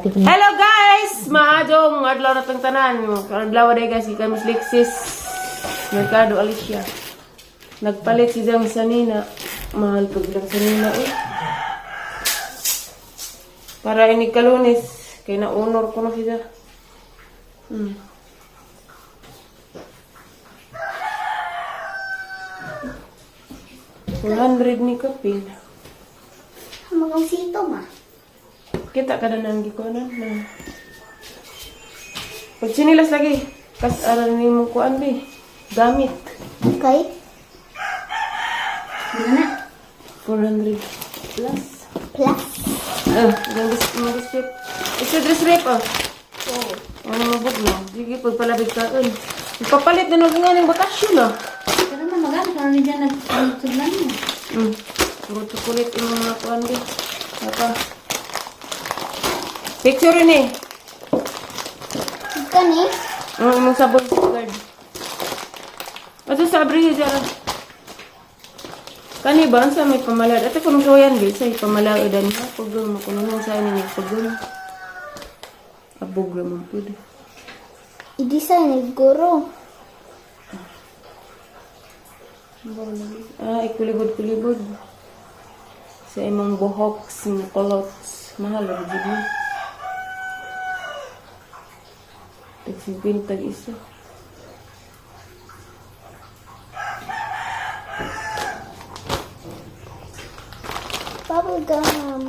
Hello guys! Maadong adlaw na tong tanan. Adlaw day guys, kay Miss Lexis. Mercado Alicia. Nagpalit si Jam sa Nina. Mahal pag lang sa Nina eh. Para ini kalunis. Kay na-honor ko na siya. 100 ni kapin. Hanggang sito ma. Kita ka na nang gikuanan na. Pag sinilas lagi, kas aral ni mo kuan bi. Gamit. Okay. Mana? 400 plus. Plus. Yung strip. Isa dress rep ah. Oh. Ano mabog mo? Sige, pagpalabig ka. Ipapalit na nung nga ng bakasyon ah. Pero na magana para ni dyan nagtuglan mo. Puro chocolate yung mga kuan bi. Apa? Picture ni. Ika ni? Yung sabon guard. Ato sa abrihe dyan. Kani ba sa may pamalad? Ate kung soyan guys, ay pamalad dan ha. Pagod mo kung nung sa ni pagod. Abog naman pud. I-design ni guro. Ikulibod-kulibod. Sa imong buhok, sing kolots. Mahal ang jud mo. Tag isa. Bubble gum.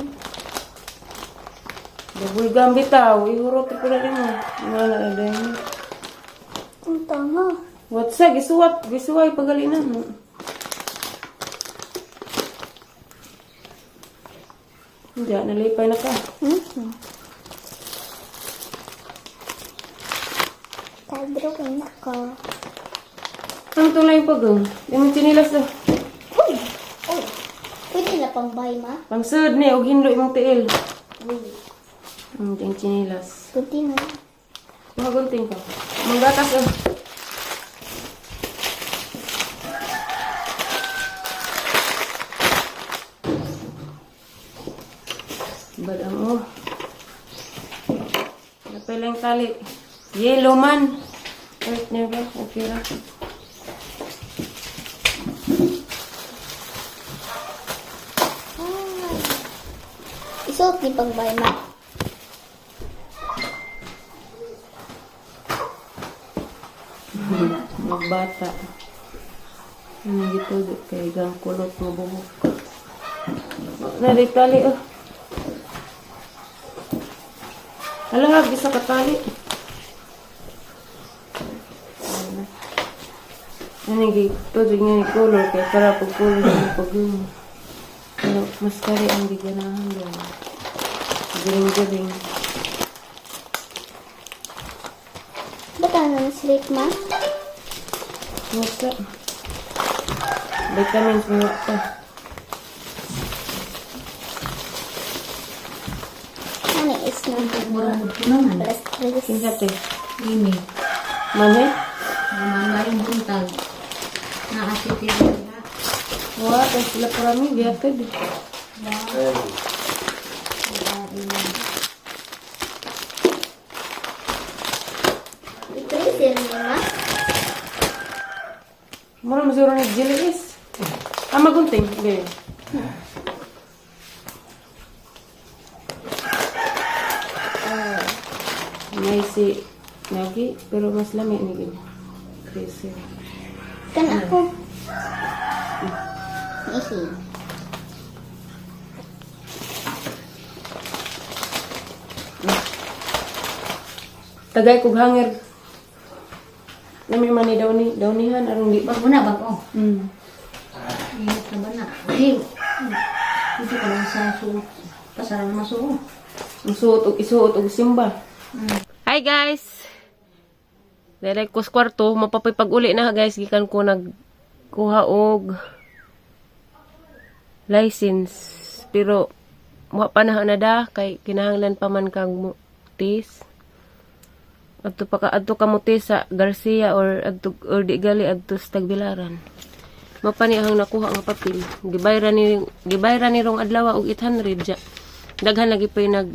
Bubble gum bitaw. Ihurot ko na rin mo. Nga na din. Ang tanga. What's up? Gisuway pagalinan mo. Hindi, nalipay na ka. Kadrawin ako. Ang tulay pagong. Yung sinilas na. Uy! Uy! Pwede na pang buy ma? Pang sud ni, og hinlo imong tiil. Uy. Yung sinilas. Kunti na. Magunting ka. Manggatas ah. Badang mo. Napay lang tali. Yellow man. Wait niya ba? Okay ra. Isuot ni pang buy ma. Magbata. Ano gito kay gang kulot mo buhok. Nari tali oh. Hala, bisa ka tali. Ano gito yung color kay para pag color ng pag-yung. Pero mas kari ang giganahan doon. Galing-galing. Ba't ano sleep ma? Masa. Vitamins mga pa. Ano is na? Plus 3. Kinsate. Ini, Mane? mga yung buntag. Nakasitin nila. Wah, tapos sila parami. Biatid. Ito yung sir ni ma? Mura masuro ni Jilis. Magunting. Gaya. May si Nagi, pero mas lamig ni gini. Crazy. Kan ako. Isi. Tagay kog hanger. Nami man ni dawnihan arong di pa. Bago na, bago. Mm. Ingat na ba na? Hindi. Hindi ka lang sa suot. Pasarang masuot. Isuot og simba. Hi guys. Dere ko sa kwarto, mapapay pag-uli na guys, gikan ko nagkuha og license. Pero wa pa na da kay kinahanglan pa man kag mutis. Adto ka mutis sa Garcia or di gali adto sa Tagbilaran. Mapani ang nakuha ang papel. Gibayra ni rong adlaw og 800 ja. Daghan lagi pa nag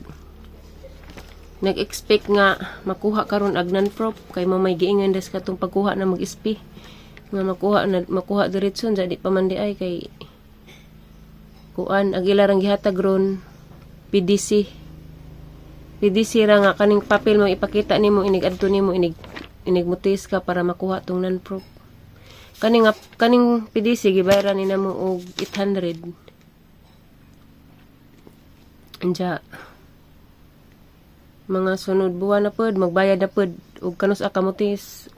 nag-expect nga makuha karon ag non-prop kay mamay giingan das katong pagkuha na mag-SP nga makuha diretson jadi pa man di ay kay kuan ag ilarang gihatag ron PDC ra nga kaning papel mo ipakita nimo inig adto nimo inig mutis ka para makuha tong non-prop kaning PDC gibayaran ni namo og 800 anja mga sunod buwan na pod magbayad na pod og kanus akamutis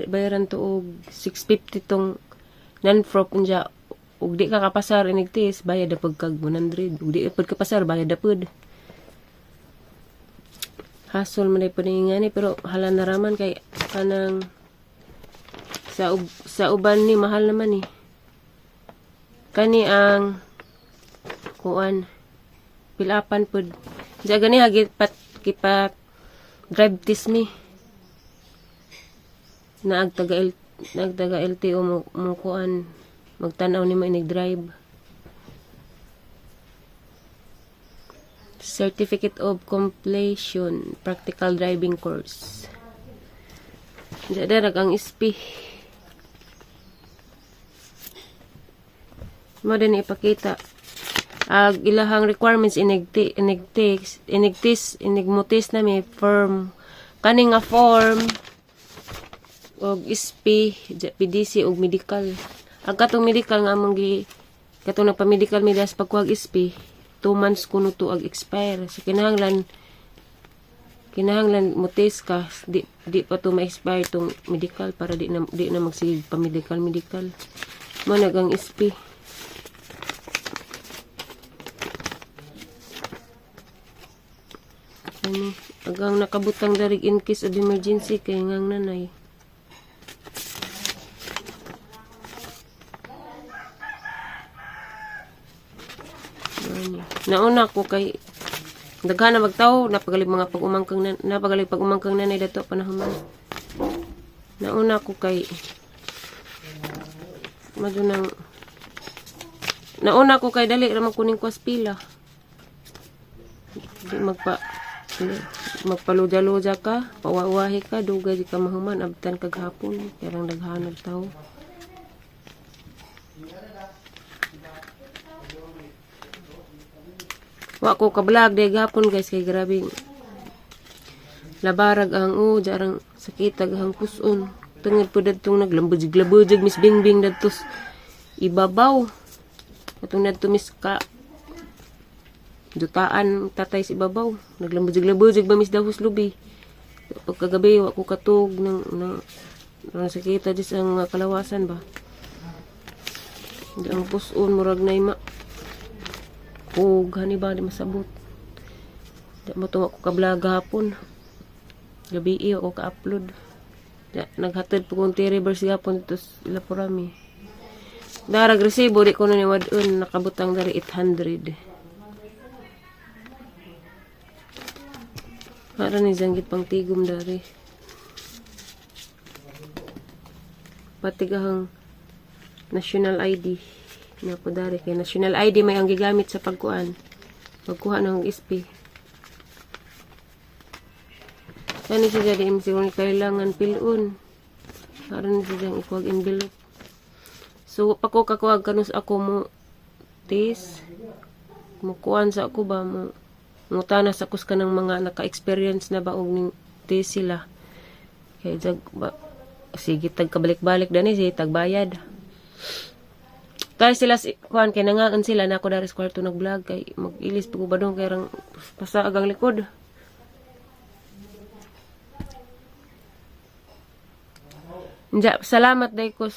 bayaran to og 650 tong non-prop anja ug di ka kapasar inigtis bayad na pod kag 100 ug di pod kapasar bayad na pod hasol man pod ngani pero hala naraman kay kanang sa uban ni mahal naman ni kani ang kuan pilapan pod diya gani hagit kipa drive test me nagtaga LTO mo kuan magtanaw ni mo inig drive certificate of completion practical driving course darag ang SP mo din ipakita ag ilahang requirements inigmutis na may form kaning nga form og SP PDC og medical ang katong medical nga among katong nagpa-medical midas pagkuhag SP 2 months kuno to ag expire so kinahanglan mutis ka di pa to ma-expire tong medical para di na magsigig pa medical mo nagang SP agang nakabutang darig in case of emergency kay ngang nanay nauna ko kay daghan na magtaw napagalig mga pag-umangkang nanay dato panahon man nauna ko kay nauna ko kay dali ra man kuning kwaspila di magpaluja-luja ka pawawahi ka dugay di ka mahuman abtan kag hapon kaya lang daghan nagtaw wa ko ka-vlog day gapon guys kay grabe labarag ang jarang sakitag ang kuson tungod po dadtong naglambujig Miss Bingbing dadtos ibabaw atong dadto Miss ka dutaan tatay si ibabaw naglambujig ba Miss Dahus Lubi pagkagabi wa ko katog ng sakita dis ang kalawasan ba ang puson murag na ima gani ba di masabot di mo tunga ko ka-vlog hapon gabi ako ka-upload naghatid po kong reverse gapon ito sila porami darag resibo di ko na niwadun nakabutang dari 800 para ni zanggit pang tigom dari patigahang national ID na po dari kay national ID may ang gigamit sa pagkuha ng SP kani siya jadi imsi kailangan pilun para ni siya ikuwag envelope so pako kakuwag kanus ako mo tis mukuan sa ako ba mo ngutana sa kus ka ng mga naka-experience na ba og ning tis sila kay sige tagkabalik-balik dani si tagbayad kaya sila kuan kay nangaan sila na ako dari sa kwarto nag-vlog kay mag-ilis pa ko ba doon kay rang pasaag ang likod salamat day ko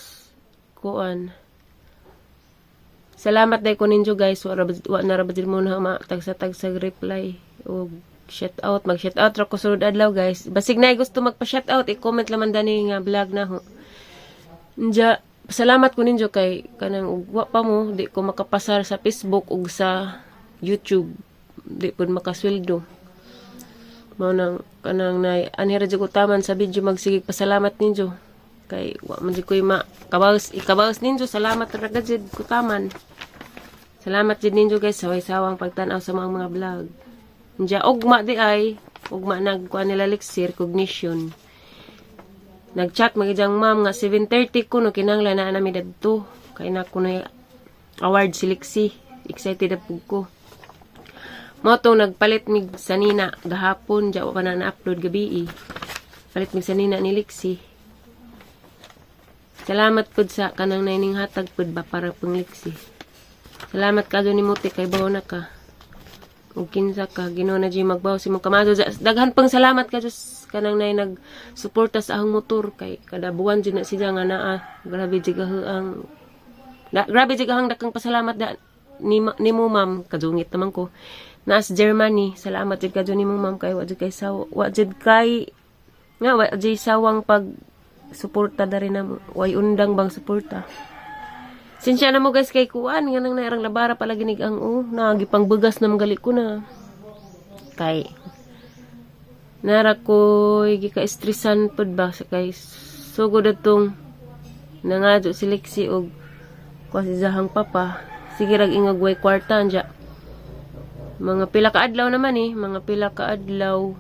kuan salamat day ko ninyo guys wa na rabadil mo na tag sa reply o shout out mag-shout out ra ko sulod adlaw guys basig na gusto magpa-shout out i-comment laman dani nga vlog na ho salamat ko ninyo kay kanang ugwa pa mo di ko makapasar sa Facebook ug sa YouTube di pud makasweldo mao nang kanang nay anhira jud ko taman sa video magsigig pasalamat ninyo kay wa man jud ko ikabaws ninyo salamat ra gid ko taman salamat jud ninyo guys sa sawang pagtan-aw sa mga vlog ugma di ay ugma nagkuan nila Lexi recognition. Nag-chat magijang ma'am nga 7:30 ko no kinanglan na nami dadto. Kay na ko na award si Lexi. Excited na pug ko. Mo to nagpalit mig sanina gahapon ja pa na na-upload gabi. Palit mig sanina ni Lexi. Salamat pud sa kanang naining hatag pud ba para pang Lexi. Salamat kadto ni Muti kay bawo na ka. Ug kinsa ka Ginoo na di magbaw si mong kamado. Daghan pang salamat kadto kanang nay nagsuporta sa ahong motor kay kada buwan jud na siya nga naa. Grabe jud ang grabe jud ang dakang pasalamat ni mo ma'am kadungit naman ko. Naas Germany, salamat jud kadto ni mo ma'am kay wa jud kay sawang pag suporta da rin na way undang bang suporta. Sinsya na mo guys kay kuan nga nang nairang labara pala ginig ang nagipang bugas na magali ko na. Kay nara ko gika-estresan pud ba kay sugod atong nangadyo si Lexi og kasi zahang papa. Sige rag ingog way kwarta anja. Mga pila ka adlaw naman mga pila ka adlaw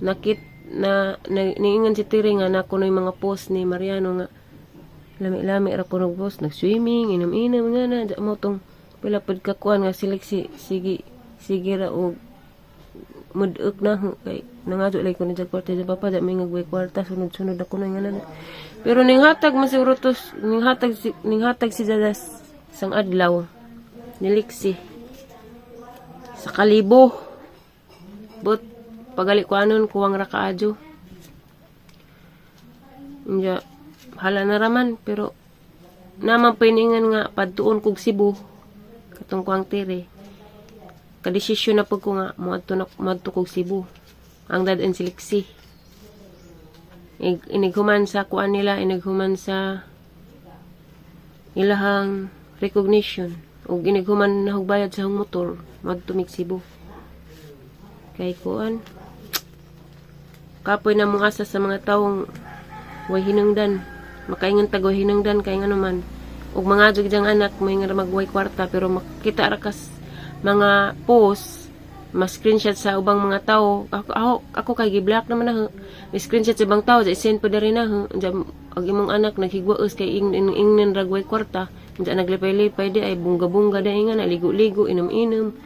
nakit na niingon si Tiri nga na kunoy mga post ni Mariano nga lami-lami ra kuno post nag-swimming inom-inom nga na mo tong pila pud ka kuan nga si Lexi sige ra og muduk na kay nangadyo lay ko ni jag kwarta sa papa da may ngagway kwarta sunod-sunod ako na nga na. Pero ning hatag man siguro tos ning hatag si Dadas sang adlaw ni Lexi sa kalibo but pagali ko anon kuwang ra kaadyo. Nya hala na raman pero naman piningan nga padtuon kog Cebu katong kuwang Tiri. Kadesisyon na pag ko nga moadto kog Cebu. Ang dadan si Lexi. Inighuman sa kuan nila, inighuman sa ilahang recognition. O inighuman na hugbayad sa hong motor, moadto mig Cebu. Kay kuan. Kapoy na mong asa sa mga taong way hinungdan. Makaingon tag way hinungdan kay nga naman. Og mga jud anak may nga magway kwarta pero makita ra kas mga post ma-screenshot sa ubang mga tao ako kay gi-block naman na screenshot sa ibang tao send po diri na og imong anak naghigwaos kay ingnen ragway kwarta unsa naglipay-lipay di ay bunga-bunga da nga naligo-ligo inom-inom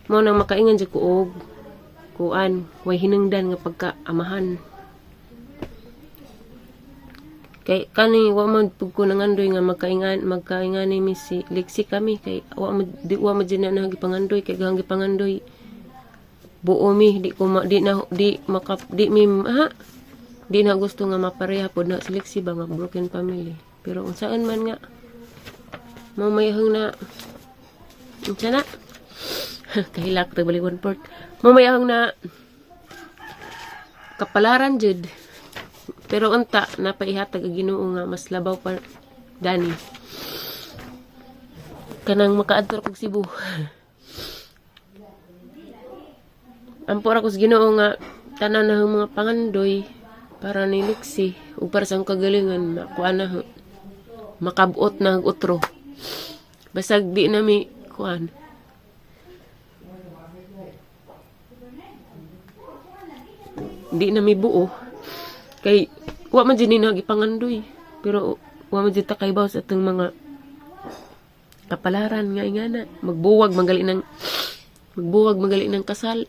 mo nang makaingan jud ko og kuan way hinungdan nga pagkaamahan. Kay kani wa man pug ko nangandoy nga magkaingan ni si Lexi kami kay wa mo dina na gipangandoy kay gahang gipangandoy buo mi di na gusto nga mapareha pod na si Lexi ba mag broken family pero unsaan man nga mamayahang na unsa na kahilak ta balik 1/4 mamayahang na kapalaran jud. Pero unta, napaihatag ang Ginoo nga mas labaw pa dani. Kanang makaadto kog Cebu. Ampor ako sa Ginoo nga tanan na mga pangandoy para ni Lexi ug para sa kagalingan makuan na makabuot na utro. Basag di nami kuan. Di nami buo. Kay wa man din nagipangandoy pero wa man din takaybaw sa atong mga kapalaran nga ingana magbuwag magali ng kasal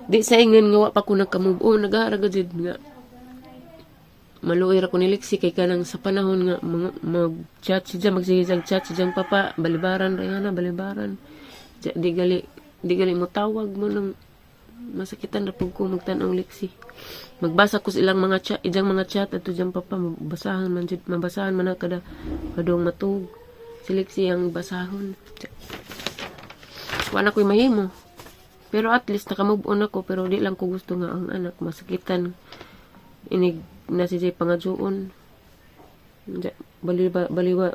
di sa ingon nga wa pa ko nagka-move on nagaharaga jud nga maluoy ra ko ni Lexi kay kanang sa panahon nga mag-chat siya chat siya papa balibaran ra nga balibaran di gali mo tawag mo nang masakitan ra pug ko magtan-ong Lexi. Magbasa ko silang mga chat, ijang mga chat ato jang papa mabasahan man na kada kadong matug. Si Lexi ang basahon. Wala ko'y mahimo. Pero at least naka-move on ako pero di lang ko gusto nga ang anak masakitan. Inig na si Jay pangadyoon.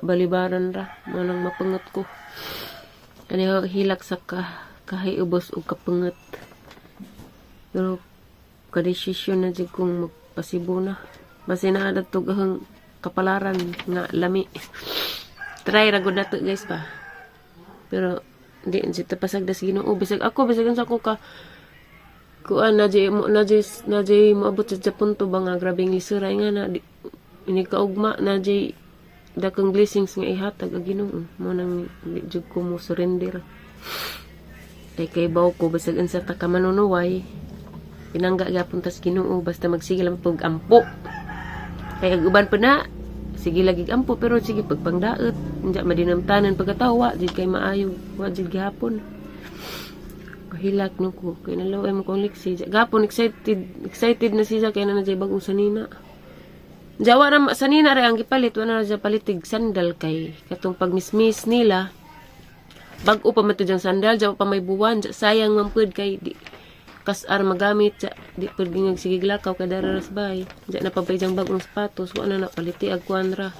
Balibaran ra manang mapangat ko. Ano hilak sa kahiubos o kapangat. Pero kadesisyon na dyan kung magpasibo na. Basta nahadatog ang kapalaran nga lami. Try ragod na to guys pa. Pero Di sita pasagdas Ginoo bisag ako bisag sa ko ka kuan na jay moabot sa punto ba nga grabing lisuray nga na ini kaugma na jay dakang blessings nga ihatag ang Ginoo mo nang di jud ko mo surrender kay baw ko bisag unsa ta ka manunuway pinangga gyapon tas Ginoo basta magsige lang pag ampo kay ag uban pa na sige lagi ampo pero sige pagpangdaot unya madinamtanan pagkatawa jud kay maayo wa jud gihapon kahilak no ko kay nalaway mo kong liksi gapon excited na siya kay na jay bagong sanina jawa na sanina ra ang gipalit wala na siya palitig sandal kay katong pagmismis nila bag-o pa matud ang sandal jawa pa may buwan sayang man pud kay di kasar magamit di pud gingag sige glakaw kada raras bay ja na pabayjang bagong sapatos wa na napaliti ag kuanra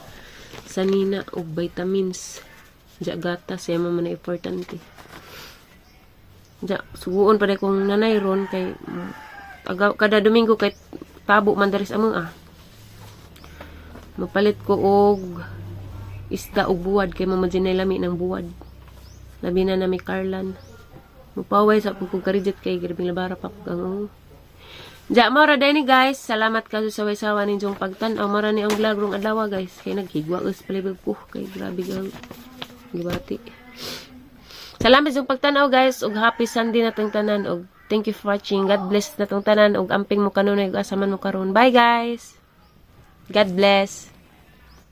sanina og vitamins ja gatas siya man na importante ja suguon pa dai kong nanay ron kay kada Domingo kay tabo man daris among mapalit ko og isda og buwad kay mamadinay lami ng buwad labi na mi Carlan mupaway sa kung karidjit kay grabing labara pa ang ja mara ni guys salamat kaso sa waysawa ninyong pagtan-aw mara ni ang vlog rong adlaw guys kay naghigwa us palibig ko kay grabe gang gibati salamat sa pagtan-aw guys ug happy Sunday natong tanan ug thank you for watching God bless natong tanan ug amping mo kanunay ug asaman mo karon bye guys God bless